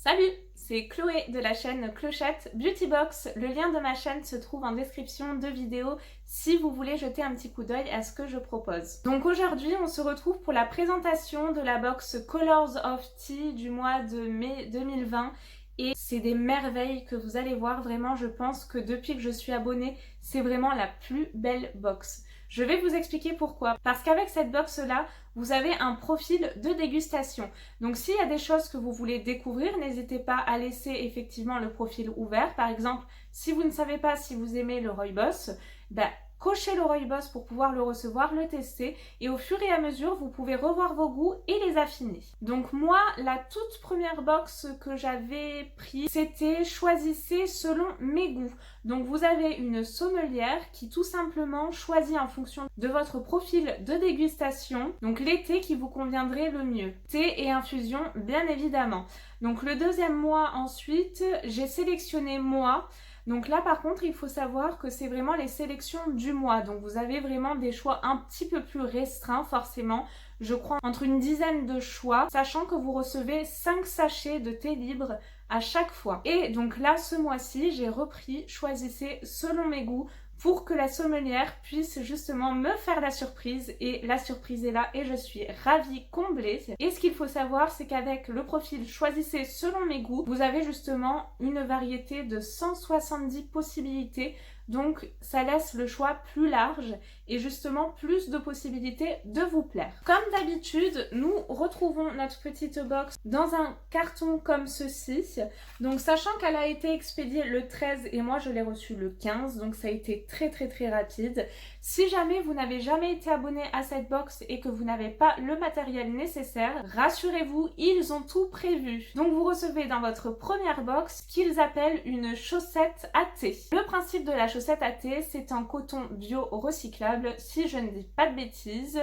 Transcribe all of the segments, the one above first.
Salut, c'est Chloé de la chaîne Clochette Beauty Box. Le lien de ma chaîne se trouve en description de vidéo si vous voulez jeter un petit coup d'œil à ce que je propose. Donc aujourd'hui, on se retrouve pour la présentation de la box Colors of Tea du mois de mai 2020. Et c'est des merveilles que vous allez voir, vraiment je pense que depuis que je suis abonnée, c'est vraiment la plus belle box. Je vais vous expliquer pourquoi. Parce qu'avec cette box-là, vous avez un profil de dégustation. Donc s'il y a des choses que vous voulez découvrir, n'hésitez pas à laisser effectivement le profil ouvert. Par exemple, si vous ne savez pas si vous aimez le Rooibos, cochez le Rooibos pour pouvoir le recevoir, le tester et au fur et à mesure, vous pouvez revoir vos goûts et les affiner. Donc moi, la toute première box que j'avais prise, c'était choisissez selon mes goûts. Donc vous avez une sommelière qui tout simplement choisit en fonction de votre profil de dégustation, donc les thés qui vous conviendraient le mieux. Thé et infusion, bien évidemment. Donc le deuxième mois ensuite, j'ai sélectionné moi. Donc là par contre il faut savoir que c'est vraiment les sélections du mois, donc vous avez vraiment des choix un petit peu plus restreints forcément, je crois entre une dizaine de choix, sachant que vous recevez 5 sachets de thé libre à chaque fois. Et donc là ce mois-ci j'ai repris choisissez selon mes goûts pour que la sommelière puisse justement me faire la surprise, et la surprise est là et je suis ravie, comblée. Et ce qu'il faut savoir, c'est qu'avec le profil choisissez selon mes goûts, vous avez justement une variété de 170 possibilités, donc ça laisse le choix plus large et justement plus de possibilités de vous plaire. Comme d'habitude, nous retrouvons notre petite box dans un carton comme ceci. Donc sachant qu'elle a été expédiée le 13 et moi je l'ai reçue le 15, donc ça a été très rapide. Si jamais vous n'avez jamais été abonné à cette box et que vous n'avez pas le matériel nécessaire, rassurez-vous, ils ont tout prévu. Donc vous recevez dans votre première box ce qu'ils appellent une chaussette à thé. Le principe de la chaussette à thé, c'est en coton bio recyclable, si je ne dis pas de bêtises.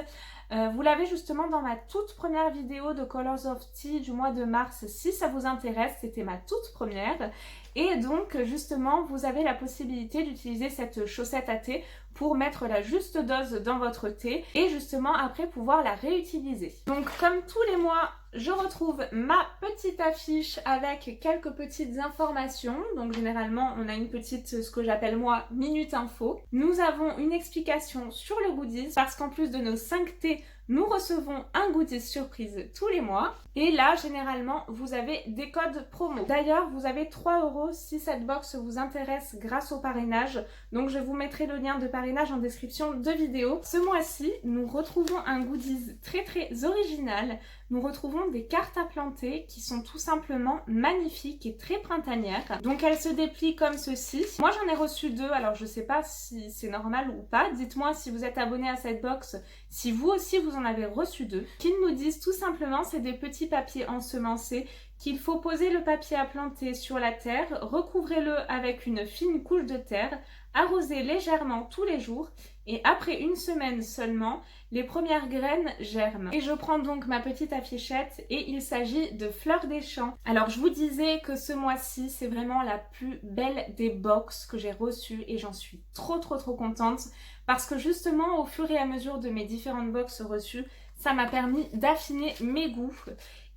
Vous l'avez justement dans ma toute première vidéo de Colors of Tea du mois de mars, si ça vous intéresse, c'était ma toute première. Et donc justement vous avez la possibilité d'utiliser cette chaussette à thé pour mettre la juste dose dans votre thé et justement après pouvoir la réutiliser. Donc comme tous les mois, je retrouve ma petite affiche avec quelques petites informations. Donc généralement on a une petite, ce que j'appelle moi, minute info. Nous avons une explication sur le goodies parce qu'en plus de nos 5 thés, nous recevons un goodies surprise tous les mois. Et là, généralement, vous avez des codes promo. D'ailleurs, vous avez 3 € si cette box vous intéresse grâce au parrainage. Donc, je vous mettrai le lien de parrainage en description de vidéo. Ce mois-ci, nous retrouvons un goodies très original. Nous retrouvons des cartes à planter qui sont tout simplement magnifiques et très printanières. Donc, elles se déplient comme ceci. Moi, j'en ai reçu 2, alors je sais pas si c'est normal ou pas. Dites-moi si vous êtes abonné à cette box, si vous aussi vous en avez reçu 2. Qu'ils nous disent tout simplement, c'est des petits papiers ensemencés qu'il faut poser le papier à planter sur la terre, recouvrez-le avec une fine couche de terre, arrosez légèrement tous les jours et après une semaine seulement, les premières graines germent. Et je prends donc ma petite affichette et il s'agit de Fleurs des Champs. Alors je vous disais que ce mois-ci, c'est vraiment la plus belle des box que j'ai reçues et j'en suis trop contente parce que justement au fur et à mesure de mes différentes box reçues, ça m'a permis d'affiner mes goûts.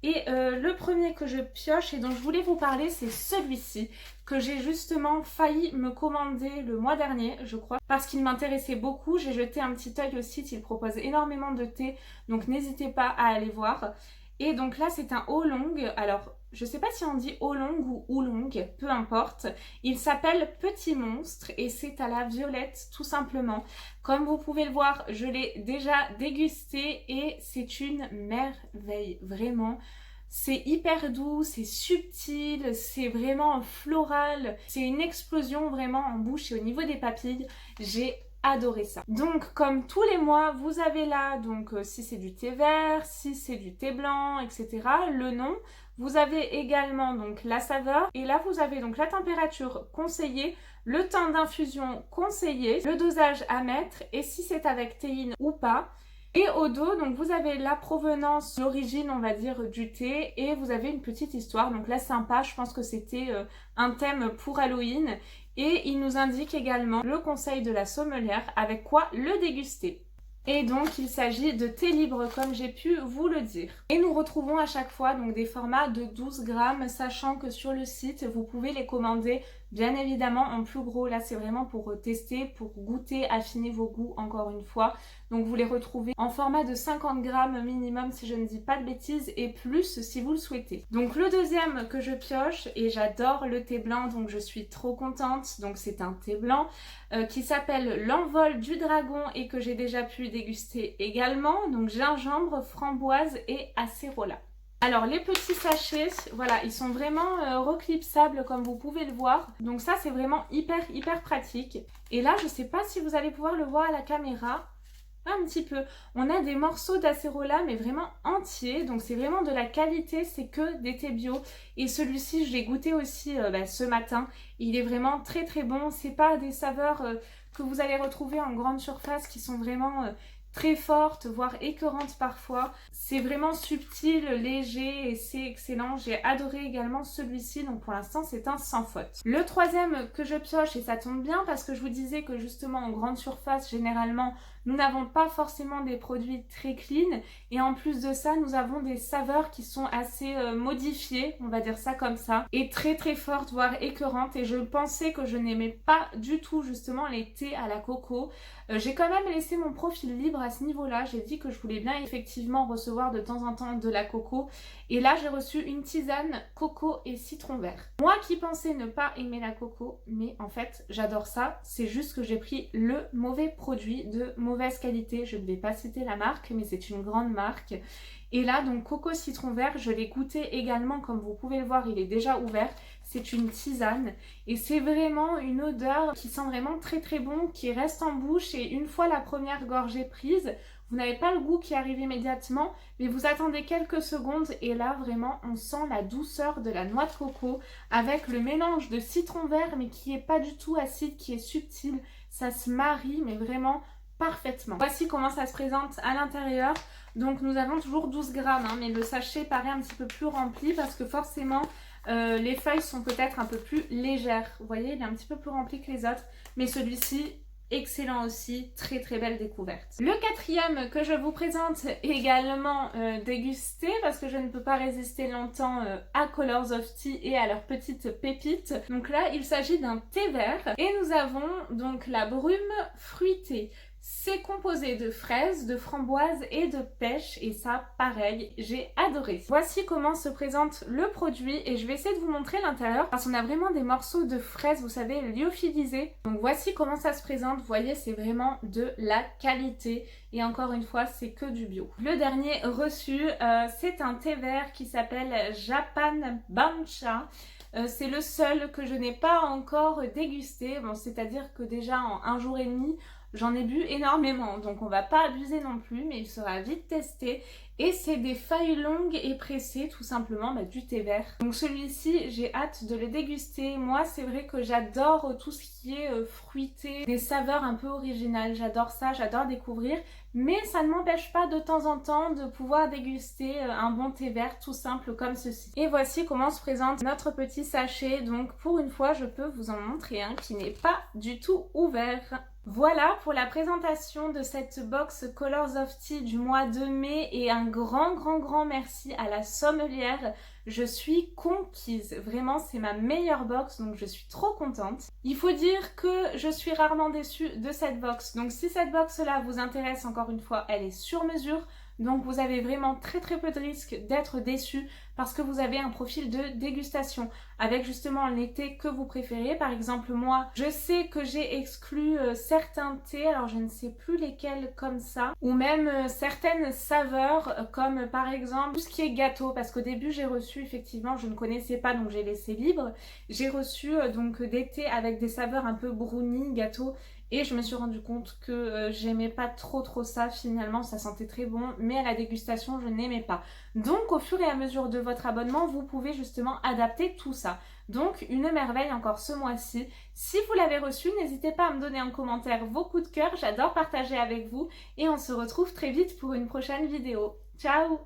Et le premier que je pioche et dont je voulais vous parler, c'est celui-ci que j'ai justement failli me commander le mois dernier, je crois, parce qu'il m'intéressait beaucoup. J'ai jeté un petit œil au site, il propose énormément de thé, donc n'hésitez pas à aller voir. Et donc là, c'est un oolong. Alors, je sais pas si on dit oolong ou oolong, peu importe. Il s'appelle Petit Monstre et c'est à la violette, tout simplement. Comme vous pouvez le voir, je l'ai déjà dégusté et c'est une merveille, vraiment. C'est hyper doux, c'est subtil, c'est vraiment floral. C'est une explosion vraiment en bouche et au niveau des papilles. J'ai adoré ça. Donc comme tous les mois, vous avez là, donc si c'est du thé vert, si c'est du thé blanc, etc. le nom. Vous avez également donc la saveur et là vous avez donc la température conseillée, le temps d'infusion conseillé, le dosage à mettre et si c'est avec théine ou pas. Et au dos, donc vous avez la provenance, l'origine on va dire du thé et vous avez une petite histoire. Donc là sympa, je pense que c'était un thème pour Halloween. Et il nous indique également le conseil de la sommelière avec quoi le déguster. Et donc il s'agit de thé libre comme j'ai pu vous le dire. Et nous retrouvons à chaque fois donc des formats de 12 grammes, sachant que sur le site vous pouvez les commander bien évidemment en plus gros. Là c'est vraiment pour tester, pour goûter, affiner vos goûts encore une fois. Donc vous les retrouvez en format de 50 grammes minimum si je ne dis pas de bêtises, et plus si vous le souhaitez. Donc le deuxième que je pioche, et j'adore le thé blanc donc je suis trop contente, donc c'est un thé blanc qui s'appelle l'envol du dragon et que j'ai déjà pu déguster également. Donc gingembre, framboise et acérola. Alors les petits sachets, voilà, ils sont vraiment reclipsables comme vous pouvez le voir. Donc ça c'est vraiment hyper pratique. Et là je sais pas si vous allez pouvoir le voir à la caméra. Un petit peu. On a des morceaux d'acérola mais vraiment entiers, donc c'est vraiment de la qualité, c'est que des thés bio. Et celui-ci je l'ai goûté aussi ce matin, il est vraiment très bon. C'est pas des saveurs que vous allez retrouver en grande surface qui sont vraiment très fortes, voire écœurantes parfois. C'est vraiment subtil, léger et c'est excellent. J'ai adoré également celui-ci, donc pour l'instant c'est un sans faute. Le troisième que je pioche, et ça tombe bien parce que je vous disais que justement en grande surface généralement nous n'avons pas forcément des produits très clean, et en plus de ça nous avons des saveurs qui sont assez modifiées, on va dire ça comme ça, et très fortes, voire écœurantes. Et je pensais que je n'aimais pas du tout justement les thés à la coco. J'ai quand même laissé mon profil libre à ce niveau-là. J'ai dit que je voulais bien effectivement recevoir de temps en temps de la coco. Et là, j'ai reçu une tisane coco et citron vert. Moi qui pensais ne pas aimer la coco, mais en fait, j'adore ça. C'est juste que j'ai pris le mauvais produit de mauvaise qualité. Je ne vais pas citer la marque, mais c'est une grande marque. Et là, donc coco citron vert, je l'ai goûté également, comme vous pouvez le voir, il est déjà ouvert. C'est une tisane et c'est vraiment une odeur qui sent vraiment très bon, qui reste en bouche, et une fois la première gorgée prise, vous n'avez pas le goût qui arrive immédiatement, mais vous attendez quelques secondes et là vraiment on sent la douceur de la noix de coco avec le mélange de citron vert mais qui est pas du tout acide, qui est subtil. Ça se marie mais vraiment parfaitement. Voici comment ça se présente à l'intérieur. Donc nous avons toujours 12 grammes, hein, mais le sachet paraît un petit peu plus rempli parce que forcément les feuilles sont peut-être un peu plus légères. Vous voyez, il est un petit peu plus rempli que les autres, mais celui-ci, excellent aussi, très belle découverte. Le quatrième que je vous présente également dégusté parce que je ne peux pas résister longtemps à Colors of Tea et à leurs petites pépites. Donc là, il s'agit d'un thé vert et nous avons donc la brume fruitée. C'est composé de fraises, de framboises et de pêche, et ça pareil, j'ai adoré. Voici comment se présente le produit et je vais essayer de vous montrer l'intérieur parce qu'on a vraiment des morceaux de fraises, vous savez, lyophilisés. Donc voici comment ça se présente, vous voyez, c'est vraiment de la qualité et encore une fois, c'est que du bio. Le dernier reçu, c'est un thé vert qui s'appelle Japan Bancha. C'est le seul que je n'ai pas encore dégusté, bon, c'est-à-dire que déjà en un jour et demi, j'en ai bu énormément, donc on va pas abuser non plus, mais il sera vite testé. Et c'est des feuilles longues et pressées, tout simplement du thé vert. Donc celui-ci, j'ai hâte de le déguster. Moi, c'est vrai que j'adore tout ce qui est fruité, des saveurs un peu originales. J'adore ça, j'adore découvrir. Mais ça ne m'empêche pas de temps en temps de pouvoir déguster un bon thé vert tout simple comme ceci. Et voici comment se présente notre petit sachet. Donc pour une fois, je peux vous en montrer un qui n'est pas du tout ouvert. Voilà pour la présentation de cette box Colors of Tea du mois de mai, et un grand merci à la sommelière. Je suis conquise, vraiment c'est ma meilleure box, donc je suis trop contente. Il faut dire que je suis rarement déçue de cette box, donc si cette box là vous intéresse, encore une fois, elle est sur mesure. Donc vous avez vraiment très peu de risque d'être déçu parce que vous avez un profil de dégustation avec justement les thés que vous préférez. Par exemple moi, je sais que j'ai exclu certains thés, alors je ne sais plus lesquels comme ça, ou même certaines saveurs comme par exemple tout ce qui est gâteau, parce qu'au début j'ai reçu, effectivement je ne connaissais pas donc j'ai laissé libre, j'ai reçu donc des thés avec des saveurs un peu brownie, gâteau. Et je me suis rendu compte que j'aimais pas trop ça finalement, ça sentait très bon, mais à la dégustation je n'aimais pas. Donc au fur et à mesure de votre abonnement, vous pouvez justement adapter tout ça. Donc une merveille encore ce mois-ci. Si vous l'avez reçu, n'hésitez pas à me donner en commentaire vos coups de cœur, j'adore partager avec vous et on se retrouve très vite pour une prochaine vidéo. Ciao!